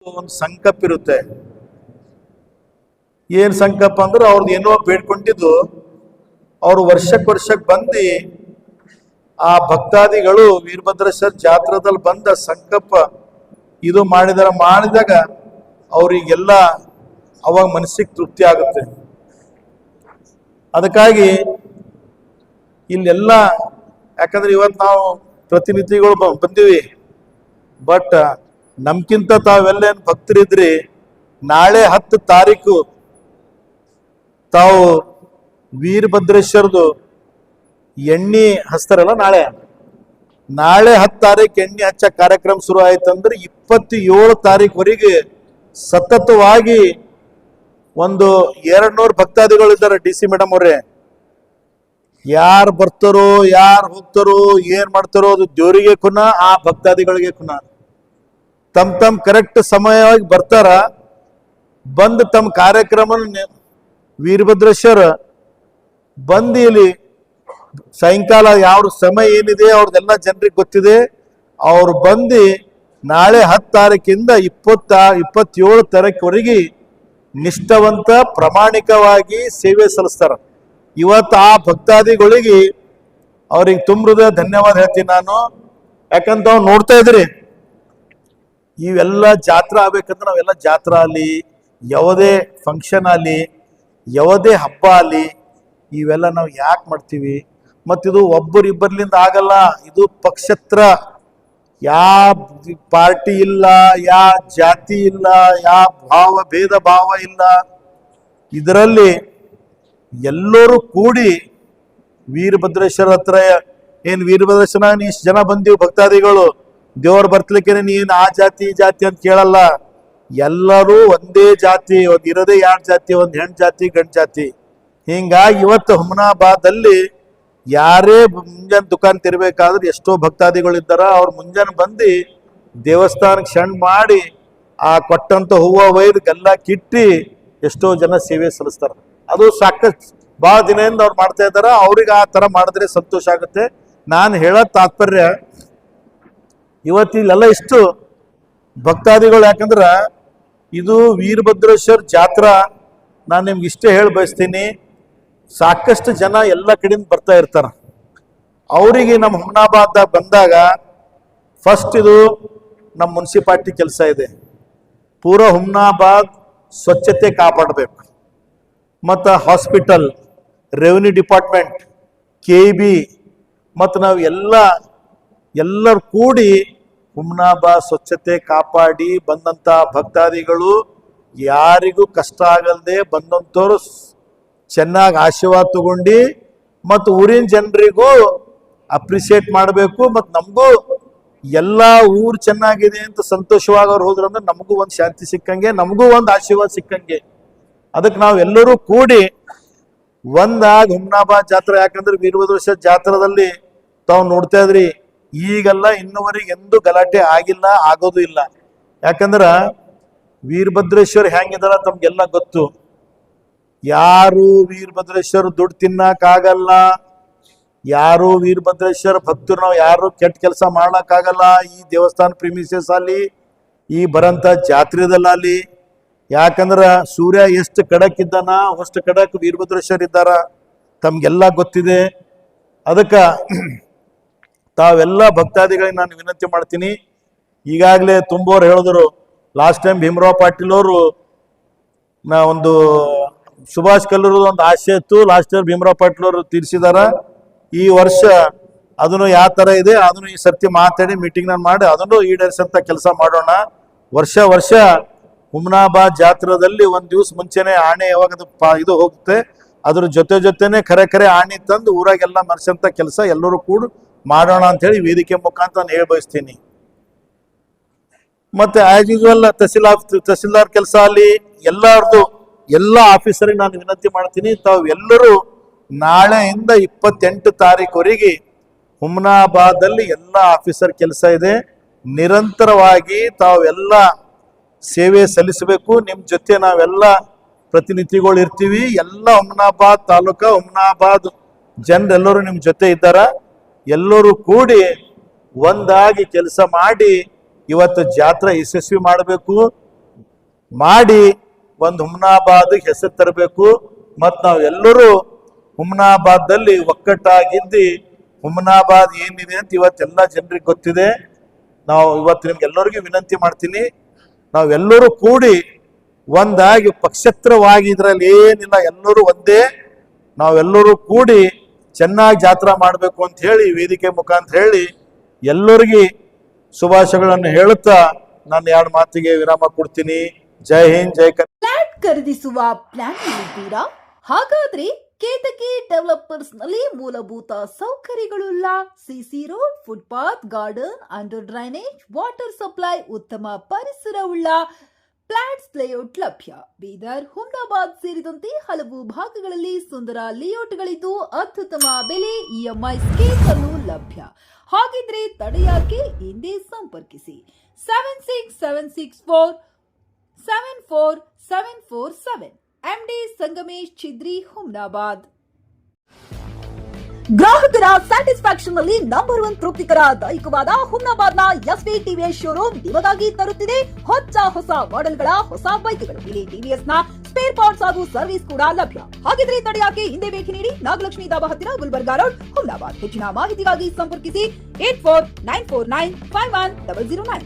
ಒಂದು ಸಂಕಲ್ಪ ಇರುತ್ತೆ. ಏನ್ ಸಂಕಲ್ಪ ಅಂದ್ರೆ ಅವ್ರದ್ದು ಏನೋ ಬೇಡ್ಕೊಂಡಿದ್ದು ಅವರು ವರ್ಷಕ್ಕೆ ಬಂದು ಆ ಭಕ್ತಾದಿಗಳು ವೀರಭದ್ರೇಶ್ವರ ಜಾತ್ರೆದಲ್ಲಿ ಬಂದ ಸಂಕಲ್ಪ ಇದು ಮಾಡಿದಾಗ ಅವರಿಗೆಲ್ಲ ಅವಾಗ ಮನಸ್ಸಿಗೆ ತೃಪ್ತಿ ಆಗುತ್ತೆ. ಅದಕ್ಕಾಗಿ ಇಲ್ಲೆಲ್ಲ ಯಾಕಂದ್ರೆ ಇವತ್ತು ನಾವು ಪ್ರತಿನಿಧಿಗಳು ಬಂದಿವಿ, ಬಟ್ ನಮ್ಗಿಂತ ತಾವೆಲ್ಲೇನು ಭಕ್ತರಿದ್ರಿ ನಾಳೆ 10 ತಾರೀಕು ತಾವು ವೀರಭದ್ರೇಶ್ವರದು ಎಣ್ಣೆ ಹಚ್ತಾರಲ್ಲ, ನಾಳೆ 10 ತಾರೀಕು ಎಣ್ಣೆ ಹಚ್ಚ ಕಾರ್ಯಕ್ರಮ ಶುರು ಆಯ್ತಂದ್ರೆ 27 ತಾರೀಕುವರೆಗೆ ಸತತವಾಗಿ ಒಂದು 200 ಭಕ್ತಾದಿಗಳು ಇದ್ದಾರೆ. ಡಿ ಸಿ ಮೇಡಮ್ ಅವ್ರೆ, ಯಾರು ಬರ್ತಾರೋ ಯಾರು ಹೋಗ್ತಾರೋ ಏನ್ ಮಾಡ್ತಾರೋ ಅದು ದೇವರಿಗೆ ಕುನ, ಆ ಭಕ್ತಾದಿಗಳಿಗೆ ಕುನ. ತಮ್ಮ ಕರೆಕ್ಟ್ ಸಮಯವಾಗಿ ಬರ್ತಾರ, ಬಂದು ತಮ್ಮ ಕಾರ್ಯಕ್ರಮ ವೀರಭದ್ರೇಶ್ವರ ಬಂದು ಇಲ್ಲಿ ಸಾಯಂಕಾಲ ಯಾವ ಸಮಯ ಏನಿದೆ ಅವ್ರದ್ದೆಲ್ಲ ಜನರಿಗೆ ಗೊತ್ತಿದೆ. ಅವ್ರು ಬಂದು ನಾಳೆ 10 ತಾರೀಕಿಂದ 27 ತಾರೀಕುವರೆಗೆ ನಿಷ್ಠಾವಂತ ಪ್ರಾಮಾಣಿಕವಾಗಿ ಸೇವೆ ಸಲ್ಲಿಸ್ತಾರ. ಇವತ್ತು ಆ ಭಕ್ತಾದಿಗಳಿಗೆ ಅವ್ರಿಗೆ ತುಂಬ ಧನ್ಯವಾದ ಹೇಳ್ತೀನಿ ನಾನು. ಯಾಕಂತ ಅವ್ರು ನೋಡ್ತಾ ಇದ್ರಿ, ಇವೆಲ್ಲ ಜಾತ್ರೆ ಆಗ್ಬೇಕಂದ್ರೆ ನಾವೆಲ್ಲ ಜಾತ್ರೆ ಆಗಲಿ, ಯಾವುದೇ ಫಂಕ್ಷನ್ ಆಗಲಿ, ಯಾವುದೇ ಹಬ್ಬ ಆಗಲಿ, ಇವೆಲ್ಲ ನಾವು ಯಾಕೆ ಮಾಡ್ತೀವಿ? ಮತ್ತಿದು ಒಬ್ಬರಿಬ್ಬರ್ಲಿಂದ ಆಗಲ್ಲ, ಇದು ಪಕ್ಷತ್ರ. ಯಾವ ಪಾರ್ಟಿ ಇಲ್ಲ, ಯಾವ ಜಾತಿ ಇಲ್ಲ, ಯಾವ ಭೇದ ಭಾವ ಇಲ್ಲ. ಇದರಲ್ಲಿ ಎಲ್ಲರೂ ಕೂಡಿ ವೀರಭದ್ರೇಶ್ವರ ಹತ್ರ ಏನ್ ವೀರಭದ್ರೇಶ್ವರ ಇಷ್ಟು ಜನ ಬಂದೀವಿ ಭಕ್ತಾದಿಗಳು, ದೇವ್ರ ಬರ್ತಲಿಕ್ಕೆ ನೀನ್ ಆ ಜಾತಿ ಈ ಜಾತಿ ಅಂತ ಕೇಳಲ್ಲ. ಎಲ್ಲರೂ ಒಂದೇ ಜಾತಿ, ಒಂದ್ ಇರೋದೇ 2 ಜಾತಿ, ಒಂದ್ ಹೆಣ್ಣು ಜಾತಿ ಗಂಡು ಜಾತಿ. ಹಿಂಗಾಗಿ ಇವತ್ತು ಹುಮನಾಬಾದಲ್ಲಿ ಯಾರೇ ಮುಂಜಾನೆ ದುಕಾನ್ ತೆರಬೇಕಾದ್ರೆ ಎಷ್ಟೋ ಭಕ್ತಾದಿಗಳು ಇದ್ದಾರ. ಅವ್ರು ಮುಂಜಾನೆ ಬಂದು ದೇವಸ್ಥಾನಕ್ಕೆ ಶಣ್ ಮಾಡಿ ಆ ಕೊಟ್ಟಂತ ಹೂವು ಒಯ್ದು ಗಲ್ಲ ಕಿಟ್ಟಿ ಎಷ್ಟೋ ಜನ ಸೇವೆ ಸಲ್ಲಿಸ್ತಾರ. ಅದು ಸಾಕಷ್ಟು ಭಾಳ ದಿನದಿಂದ ಅವ್ರು ಮಾಡ್ತಾ ಇದ್ದಾರ. ಅವ್ರಿಗೆ ಆ ಥರ ಮಾಡಿದ್ರೆ ಸಂತೋಷ ಆಗುತ್ತೆ. ನಾನು ಹೇಳೋ ತಾತ್ಪರ್ಯ ಇವತ್ತಿಲ್ಲೆಲ್ಲ ಇಷ್ಟು ಭಕ್ತಾದಿಗಳು, ಯಾಕಂದ್ರೆ ಇದು ವೀರಭದ್ರೇಶ್ವರ ಜಾತ್ರಾ. ನಾನು ನಿಮ್ಗೆ ಇಷ್ಟೇ ಹೇಳಿ ಬಯಸ್ತೀನಿ, ಸಾಕಷ್ಟು ಜನ ಎಲ್ಲ ಕಡೆಯಿಂದ ಬರ್ತಾ ಇರ್ತಾರ. ಅವರಿಗೆ ನಮ್ಮ ಹುಮನಾಬಾದ್ದಾಗ ಬಂದಾಗ ಫಸ್ಟ್ ಇದು ನಮ್ಮ ಮುನ್ಸಿಪಾಲ್ಟಿ ಕೆಲಸ ಇದೆ. ಪೂರ ಹುಮನಾಬಾದ್ ಸ್ವಚ್ಛತೆ ಕಾಪಾಡಬೇಕು. ಮತ್ತು ಹಾಸ್ಪಿಟಲ್, ರೆವಿನ್ಯೂ ಡಿಪಾರ್ಟ್ಮೆಂಟ್, KEB ಮತ್ತು ನಾವು ಎಲ್ಲರೂ ಕೂಡಿ ಹುಮನಾಬಾದ್ ಸ್ವಚ್ಛತೆ ಕಾಪಾಡಿ ಬಂದಂಥ ಭಕ್ತಾದಿಗಳು ಯಾರಿಗೂ ಕಷ್ಟ ಆಗಲ್ದೆ ಬಂದಂಥವ್ರು ಚೆನ್ನಾಗಿ ಆಶೀರ್ವಾದ ತಗೊಂಡು ಮತ್ತು ಊರಿನ ಜನರಿಗೂ ಅಪ್ರಿಸಿಯೇಟ್ ಮಾಡಬೇಕು. ಮತ್ತು ನಮಗೂ ಎಲ್ಲ ಊರು ಚೆನ್ನಾಗಿದೆ ಅಂತ ಸಂತೋಷವಾಗಿ ಅವ್ರು ಹೋದ್ರಂದ್ರೆ ನಮಗೂ ಒಂದು ಶಾಂತಿ ಸಿಕ್ಕಂಗೆ, ನಮಗೂ ಒಂದು ಆಶೀರ್ವಾದ ಸಿಕ್ಕಂಗೆ. ಅದಕ್ಕೆ ನಾವು ಎಲ್ಲರೂ ಕೂಡಿ ಒಂದಾಗಿ ಹುಮನಾಬಾದ್ ಜಾತ್ರೆ, ಯಾಕಂದ್ರೆ ವೀರಭದ್ರೇಶ್ವರ ಜಾತ್ರೆದಲ್ಲಿ ತಾವು ನೋಡ್ತಾ ಇದ್ರಿ, ಈಗೆಲ್ಲ ಇನ್ನುವರೆಗೆ ಎಂದೂ ಗಲಾಟೆ ಆಗಿಲ್ಲ, ಆಗೋದು ಇಲ್ಲ. ಯಾಕಂದ್ರ ವೀರಭದ್ರೇಶ್ವರ ಹೆಂಗಿದಾರ ತಮ್ಗೆಲ್ಲ ಗೊತ್ತು. ಯಾರು ವೀರಭದ್ರೇಶ್ವರ ದುಡ್ಡು ತಿನ್ನಕ್ಕಾಗಲ್ಲ, ಯಾರು ವೀರಭದ್ರೇಶ್ವರ ಭಕ್ತರು ನಾವು ಯಾರು ಕೆಟ್ಟ ಕೆಲಸ ಮಾಡಕ್ಕಾಗಲ್ಲ. ಈ ದೇವಸ್ಥಾನ ಪ್ರಿಮಿಸಸ್ ಅಲ್ಲಿ, ಈ ಬರಂತ ಜಾತ್ರೆದಲ್ಲಾಗಲಿ. ಯಾಕಂದ್ರ ಸೂರ್ಯ ಎಷ್ಟು ಖಡಕ್ ಇದ್ದಾನ ಅಷ್ಟು ಖಡಕ್ ವೀರಭದ್ರೇಶ್ವರ ಇದ್ದಾರ, ತಮ್ಗೆಲ್ಲ ಗೊತ್ತಿದೆ. ಅದಕ್ಕೆ ತಾವೆಲ್ಲ ಭಕ್ತಾದಿಗಳಿಗೆ ನಾನು ವಿನಂತಿ ಮಾಡ್ತೀನಿ. ಈಗಾಗಲೇ ತುಂಬೋರು ಹೇಳಿದ್ರು, ಲಾಸ್ಟ್ ಟೈಮ್ ಭೀಮರಾವ್ ಪಾಟೀಲ್ ಅವರು ಒಂದು ಸುಭಾಷ್ ಕಲ್ಲೂರು ಒಂದು ಆಸೆ ಇತ್ತು, ಲಾಸ್ಟ್ ಇಯರ್ ಭೀಮರಾವ್ ಪಾಟೀಲ್ ಅವರು ತೀರಿಸಿದಾರ. ಈ ವರ್ಷ ಅದನ್ನು ಯಾವ ಥರ ಇದೆ ಅದನ್ನು ಈ ಸರ್ತಿ ಮಾತಾಡಿ ಮೀಟಿಂಗ್ ಮಾಡಿ ಅದನ್ನು ಈಡೇರಿಸಂತ ಕೆಲಸ ಮಾಡೋಣ. ವರ್ಷ ಹುಮನಾಬಾದ್ ಜಾತ್ರೆದಲ್ಲಿ ಒಂದು ದಿವಸ ಮುಂಚೆನೆ ಆಣೆ ಯಾವಾಗ ಇದು ಹೋಗುತ್ತೆ, ಅದ್ರ ಜೊತೆನೆ ಖರೆ ಆಣೆ ತಂದು ಊರಾಗೆಲ್ಲ ಮರ್ಸಂತ ಕೆಲಸ ಎಲ್ಲರೂ ಕೂಡ ಮಾಡೋಣ ಅಂತ ಹೇಳಿ ವೇದಿಕೆ ಮುಖಾಂತರ ನಾನು ಹೇಳಿ ಬಯಸ್ತೀನಿ. ಮತ್ತೆ ಆಸ್ ಯೂಶುವಲ್ ತಹಸೀಲ್ದಾರ್ ಕೆಲಸ ಅಲ್ಲಿ ಎಲ್ಲ ಆಫೀಸರಿಗೆ ನಾನು ವಿನಂತಿ ಮಾಡ್ತೀನಿ, ತಾವು ಎಲ್ಲರೂ ನಾಳೆಯಿಂದ 28 ತಾರೀಕುವರೆಗೆ ಹುಮನಾಬಾದಲ್ಲಿ ಎಲ್ಲ ಆಫೀಸರ್ ಕೆಲಸ ಇದೆ. ನಿರಂತರವಾಗಿ ತಾವೆಲ್ಲ ಸೇವೆ ಸಲ್ಲಿಸಬೇಕು. ನಿಮ್ಮ ಜೊತೆ ನಾವೆಲ್ಲ ಪ್ರತಿನಿಧಿಗಳು ಇರ್ತೀವಿ. ಎಲ್ಲ ಹುಮನಾಬಾದ್ ತಾಲೂಕಾ, ಹುಮನಾಬಾದ್ ಜನರೆಲ್ಲರೂ ನಿಮ್ಮ ಜೊತೆ ಇದ್ದಾರ. ಎಲ್ಲರೂ ಕೂಡಿ ಒಂದಾಗಿ ಕೆಲಸ ಮಾಡಿ ಇವತ್ತು ಜಾತ್ರೆ ಯಶಸ್ವಿ ಮಾಡಬೇಕು. ಮಾಡಿ ಒಂದು ಹುಮ್ನಾಬಾದ್ ಹೆಸರು ತರಬೇಕು. ಮತ್ತು ನಾವೆಲ್ಲರೂ ಹುಮ್ನಾಬಾದಲ್ಲಿ ಒಕ್ಕಟ್ಟಾಗಿದ್ದು ಹುಮ್ನಾಬಾದ್ ಏನಿದೆ ಅಂತ ಇವತ್ತೆಲ್ಲ ಜನರಿಗೆ ಗೊತ್ತಿದೆ. ನಾವು ಇವತ್ತು ನಿಮ್ಗೆಲ್ಲರಿಗೂ ವಿನಂತಿ ಮಾಡ್ತೀನಿ, ನಾವೆಲ್ಲರೂ ಕೂಡಿ ಒಂದಾಗಿ ಪಕ್ಷತ್ರವಾಗಿ ಇದರಲ್ಲಿ ಏನಿಲ್ಲ, ಎಲ್ಲರೂ ಒಂದೇ, ನಾವೆಲ್ಲರೂ ಕೂಡಿ ಚೆನ್ನಾಗಿ ಜಾತ್ರಾ ಮಾಡಬೇಕು ಅಂತ ಹೇಳಿ ವೇದಿಕೆ ಮುಖಾಂತರ ಹೇಳಿ ಎಲ್ಲರಿಗೂ ಶುಭಾಶಯಗಳನ್ನು ಹೇಳುತ್ತಾ ನಾನು 2 ಮಾತಿಗೆ ವಿರಾಮ ಕೊಡ್ತೀನಿ. ಜೈ ಹಿಂದ್, ಜೈ ಕರ್ನಾಟಕ. ಫ್ಲಾಟ್ ಖರೀದಿಸುವ ಪ್ಲಾನ್ ಇದ್ದೀರಾ? ಹಾಗಾದ್ರೆ ಕೇತಕಿ ಡೆವಲಪರ್ಸ್ ನಲ್ಲಿ ಮೂಲಭೂತ ಸೌಕರ್ಯಗಳುಳ್ಳ CC road, footpath, garden, under drainage, water supply, ಉತ್ತಮ ಪರಿಸರವುಳ್ಳ ಫ್ಲಾಟ್ಸ್ ಲೇಔಟ್ ಲಭ್ಯ. ಬೀದರ್, ಹುಮ್ನಾಬಾದ್ ಸೇರಿದಂತೆ ಹಲವು ಭಾಗಗಳಲ್ಲಿ ಸುಂದರ ಲೇಔಟ್ಗಳಿದ್ದು ಅತ್ಯುತ್ತಮ ಬೆಲೆ, ಇಎಂಐ ಸ್ಕೀಮ್ ಅನ್ನು ಲಭ್ಯ. ಹಾಗಿದ್ರೆ ತಡೆಯಾಕೆ, ಹಿಂದೆ ಸಂಪರ್ಕಿಸಿ 7676474747 MD ಸಂಗಮೇಶ್ ಚಿದ್ರಿ, ಹುಮ್ನಾಬಾದ್. ಗ್ರಾಹಕರ ಸ್ಯಾಟಿಸ್ಫ್ಯಾಕ್ಷನ್ ನಲ್ಲಿ ನಂಬರ್ 1 ತೃಪ್ತಿಕರದಾಯಕವಾದ ಹುಮ್ನಾಬಾದ್ನ ಎಸ್ವಿ ಟಿವಿಎಸ್ ಶೋರೂಮ್ ನಿಮಗಾಗಿ ತರುತ್ತಿದೆ ಹೊಸ ಮಾಡೆಲ್ಗಳ ಹೊಸ ಬೈಕ್ಗಳು. ಇಲ್ಲಿ ಟಿವಿಎಸ್ ನ ಸ್ಪೇರ್ ಪಾರ್ಟ್ಸ್ ಹಾಗೂ ಸರ್ವಿಸ್ ಕೂಡ ಲಭ್ಯ. ಹಾಗಿದ್ರೆ ತಡೆಯಾಕೆ, ಹಿಂದೆ ಭೇಟಿ ನೀಡಿ. ನಾಗಲಕ್ಷ್ಮಿ ದಾಬಾ ಹತ್ತಿರ, ಗುಲ್ಬರ್ಗಾ ರೋಡ್, ಹುಮ್ನಾಬಾದ್. ಹೆಚ್ಚಿನ ಮಾಹಿತಿಗಾಗಿ ಸಂಪರ್ಕಿಸಿ 8494951009.